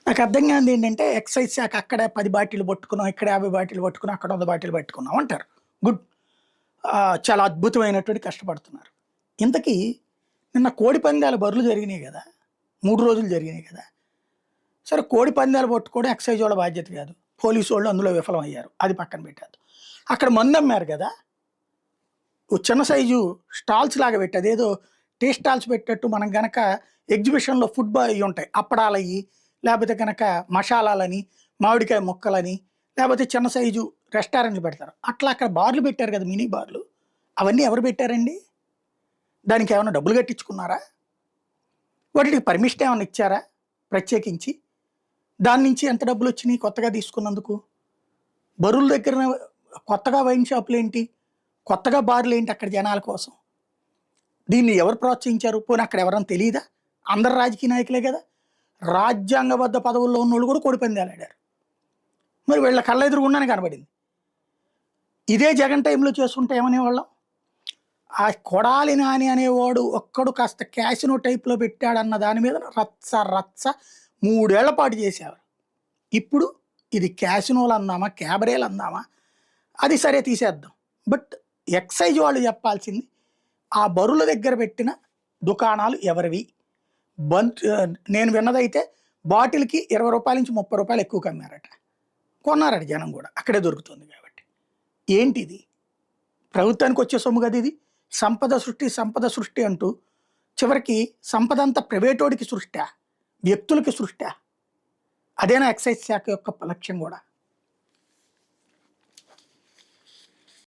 నాకు అర్థం కానిది ఏంటంటే, ఎక్సైజ్ శాఖ అక్కడ 10 బాటిల్ పట్టుకున్నాం, ఇక్కడ 50 బాటిల్ పట్టుకున్నాం, అక్కడ 100 బాటిల్ పట్టుకున్నాం అంటారు. గుడ్. చాలా అద్భుతమైనటువంటి కష్టపడుతున్నారు. ఇంతకీ నిన్న కోడి పందాల బరులు జరిగినాయి గదా! 3 రోజులు జరిగినాయి గదా! సరే కోడి పందాలు పట్టుకోవడం ఎక్సైజ్ వాళ్ళ బాధ్యత కాదు. పోలీసోళ్ళు అందులో విఫలమయ్యారు. అది పక్కన పెట్టేద్దాం. అక్కడ మందమ్మారు గదా! ఓ చిన్న సైజు స్టాల్స్ లాగా పెట్టి అదేదో టీ స్టాల్స్ పెట్టేట్టు మనం గనక ఎగ్జిబిషన్‌లో ఫుడ్ ఇయి ఉంటాయి. అప్పడాలయ్యి, లేపోతే గనక మషాలాలని, మామిడికాయ ముక్కలని, లేపోతే చిన్న సైజు రెస్టారెంట్‌లు పెడతారు. అట్లా అక్కడ బార్లు పెట్టారు కదా! మినీ బార్లు. అవన్నీ ఎవరు పెట్టారండి? దానికేమన్నా డబ్బులు కట్టించుకున్నారా? వాటికి పర్మిషన్ ఏమన్నా ఇచ్చారా ప్రత్యేకించి? దాని నుంచి ఎంత డబ్బులొచ్చినియి కొత్తగా తీసుకున్నందుకు? బరుల దగ్గర కొత్తగా వైన్ షాపులేంటి? కొత్తగా బార్లేంటి అక్కడ జనాల కోసం? దీన్ని ఎవరు ప్రోత్సహించారు? పోనీ అక్కడ ఎవరైనా తెలీదా? అందరు రాజకీయ నాయకులే గదా! రాజ్యాంగబద్ధ పదవుల్లో ఉన్నోళ్ళు కూడా కోడిపందాలాడారు. మరి వీళ్ళ కళ్ళెదురుగుండానే కనబడింది. ఇదే జగన్ టైంలో చేసుంటే ఏమనేవాళ్ళం? ఆ కొడాలి నాని అనేవాడు ఒక్కడు కాస్త క్యాసినో టైప్‌లో పెట్టాడన్న దాని మీద రచ్చ రచ్చ 3 ఏళ్ల పాటు చేసేవారు. ఇప్పుడు ఇది క్యాసినోలు అందామా? క్యాబరేలు అందామా? అది సరే తీసేద్దాం. బట్ ఎక్సైజ్ వాళ్ళు చెప్పాల్సింది ఆ బరుల దగ్గర పెట్టిన దుకాణాలు ఎవరివి? నేను విన్నదైతే బాటిల్‌కి రూ. 20 నుంచి రూ. 30 ఎక్కువకి అమ్మారట. కొన్నారట జనం గూడా. అక్కడే దొరుకుతుంది కాబట్టి. ఏంటిది? ప్రభుత్వానికొచ్చే సొమ్ము గదా ఇది. సంపద సృష్టి, సంపద సృష్టి అంటూ చివరికి సంపదంతా ప్రైవేటోడికి సృష్టా? వ్యక్తులకి సృష్టా? అదేనా ఎక్సైజ్ శాఖ యొక్క లక్ష్యం గూడా?